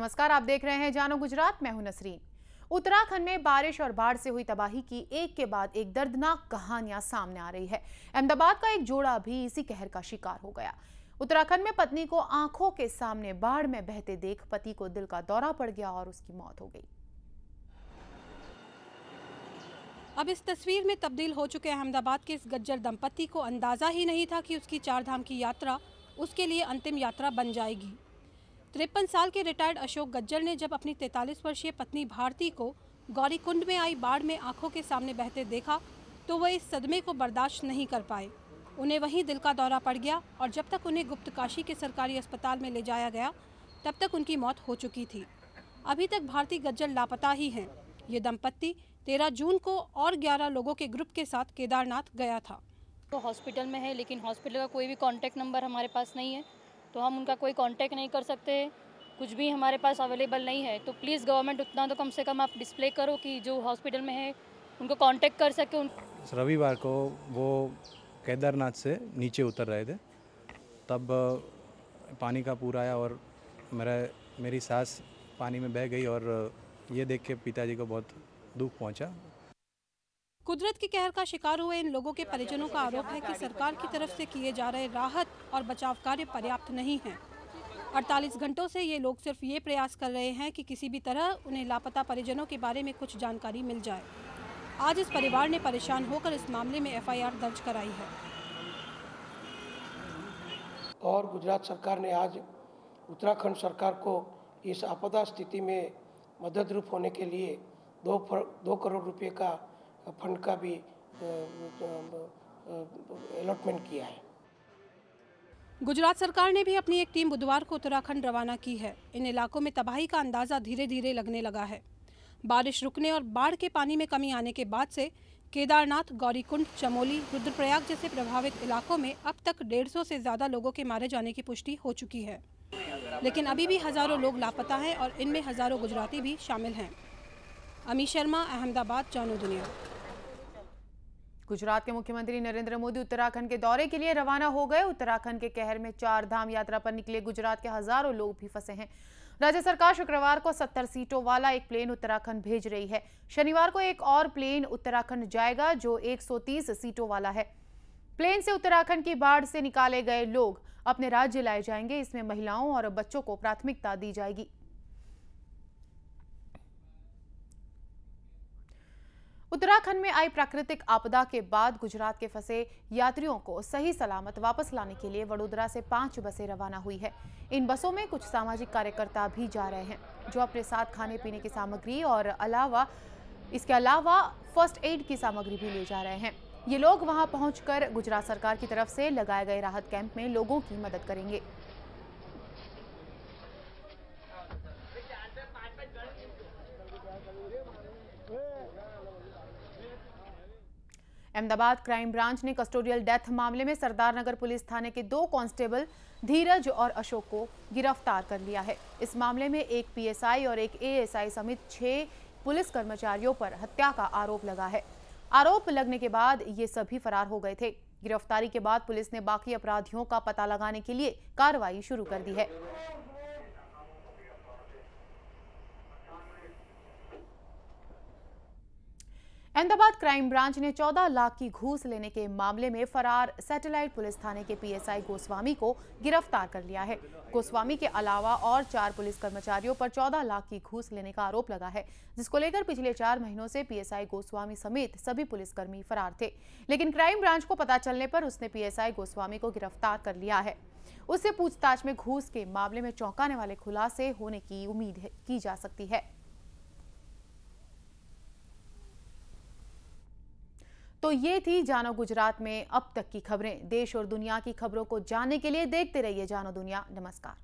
नमस्कार, आप देख रहे हैं जानो गुजरात। मैं हूं नसरीन। उत्तराखंड में बारिश और बाढ़ से हुई तबाही की एक के बाद एक दर्दनाक कहानियां सामने आ रही है। अहमदाबाद का एक जोड़ा भी इसी कहर का शिकार हो गया। उत्तराखंड में पत्नी को आंखों के सामने बाढ़ में बहते देख पति को दिल का दौरा पड़ गया और उसकी मौत हो गई। अब इस तस्वीर में तब्दील हो चुके अहमदाबाद के इस गज्जर दंपति को अंदाजा ही नहीं था कि उसकी चारधाम की यात्रा उसके लिए अंतिम यात्रा बन जाएगी। 53 साल के रिटायर्ड अशोक गज्जर ने जब अपनी 43 वर्षीय पत्नी भारती को गौरीकुंड में आई बाढ़ में आंखों के सामने बहते देखा तो वह इस सदमे को बर्दाश्त नहीं कर पाए। उन्हें वहीं दिल का दौरा पड़ गया और जब तक उन्हें गुप्तकाशी के सरकारी अस्पताल में ले जाया गया तब तक उनकी मौत हो चुकी थी। अभी तक भारती गज्जर लापता ही हैं। ये दंपत्ति 13 जून को और 11 लोगों के ग्रुप के साथ केदारनाथ गया था। तो हॉस्पिटल में है, लेकिन हॉस्पिटल का कोई भी कांटेक्ट नंबर हमारे पास नहीं है, तो हम उनका कोई कांटेक्ट नहीं कर सकते। कुछ भी हमारे पास अवेलेबल नहीं है। तो प्लीज़ गवर्नमेंट उतना तो कम से कम आप डिस्प्ले करो कि जो हॉस्पिटल में है उनको कांटेक्ट कर सके। रविवार को वो केदारनाथ से नीचे उतर रहे थे, तब पानी का पूर आया और मेरी सास पानी में बह गई और ये देख के पिताजी को बहुत दुख पहुंचा। कुदरत के कहर का शिकार हुए इन लोगों के परिजनों का आरोप है कि सरकार की तरफ से किए जा रहे राहत और बचाव कार्य पर्याप्त नहीं हैं। 48 घंटों से ये लोग सिर्फ ये प्रयास कर रहे हैं कि किसी भी तरह उन्हें लापता परिजनों के बारे में कुछ जानकारी मिल जाए। आज इस परिवार ने परेशान होकर इस मामले में FIR दर्ज कराई है। और गुजरात सरकार ने आज उत्तराखंड सरकार को इस आपदा स्थिति में मदद रूप होने के लिए 2 करोड़ रुपए का फंड का भी अलॉटमेंट किया है। गुजरात सरकार ने भी अपनी एक टीम बुधवार को उत्तराखंड रवाना की है। इन इलाकों में तबाही का अंदाजा धीरे धीरे लगने लगा है। बारिश रुकने और बाढ़ के पानी में कमी आने के बाद से केदारनाथ, गौरीकुंड, चमोली, रुद्रप्रयाग जैसे प्रभावित इलाकों में अब तक 150 से ज्यादा लोगों के मारे जाने की पुष्टि हो चुकी है, लेकिन अभी भी हजारों लोग लापता हैं और इनमें हजारों गुजराती भी शामिल हैं। अमी शर्मा, अहमदाबाद, जानो दुनिया। गुजरात के मुख्यमंत्री नरेंद्र मोदी उत्तराखंड के दौरे के लिए रवाना हो गए। उत्तराखंड के कहर में 4 धाम यात्रा पर निकले गुजरात के हजारों लोग भी फंसे हैं। राज्य सरकार शुक्रवार को 70 सीटों वाला एक प्लेन उत्तराखंड भेज रही है। शनिवार को एक और प्लेन उत्तराखंड जाएगा जो 130 सीटों वाला है। प्लेन से उत्तराखंड की बाढ़ से निकाले गए लोग अपने राज्य लाए जाएंगे। इसमें महिलाओं और बच्चों को प्राथमिकता दी जाएगी। उत्तराखंड में आई प्राकृतिक आपदा के बाद गुजरात के फंसे यात्रियों को सही सलामत वापस लाने के लिए वडोदरा से 5 बसें रवाना हुई है। इन बसों में कुछ सामाजिक कार्यकर्ता भी जा रहे हैं जो अपने साथ खाने पीने की सामग्री और इसके अलावा फर्स्ट एड की सामग्री भी ले जा रहे हैं। ये लोग वहां पहुंचकर गुजरात सरकार की तरफ से लगाए गए राहत कैंप में लोगों की मदद करेंगे। अहमदाबाद क्राइम ब्रांच ने कस्टोडियल डेथ मामले में सरदार नगर पुलिस थाने के 2 कांस्टेबल धीरज और अशोक को गिरफ्तार कर लिया है। इस मामले में एक PSI और एक ASI समेत 6 पुलिस कर्मचारियों पर हत्या का आरोप लगा है। आरोप लगने के बाद ये सभी फरार हो गए थे। गिरफ्तारी के बाद पुलिस ने बाकी अपराधियों का पता लगाने के लिए कार्रवाई शुरू कर दी है। अहमदाबाद क्राइम ब्रांच ने 14 लाख की घूस लेने के मामले में फरार सैटेलाइट पुलिस थाने के PSI गोस्वामी को गिरफ्तार कर लिया है। गोस्वामी के अलावा और 4 पुलिस कर्मचारियों पर 14 लाख की घूस लेने का आरोप लगा है, जिसको लेकर पिछले 4 महीनों से PSI गोस्वामी समेत सभी पुलिसकर्मी फरार थे। लेकिन क्राइम ब्रांच को पता चलने पर उसने PSI गोस्वामी को गिरफ्तार कर लिया है। उससे पूछताछ में घूस के मामले में चौंकाने वाले खुलासे होने की उम्मीद की जा सकती है। तो ये थी जानो गुजरात में अब तक की खबरें। देश और दुनिया की खबरों को जानने के लिए देखते रहिए जानो दुनिया। नमस्कार।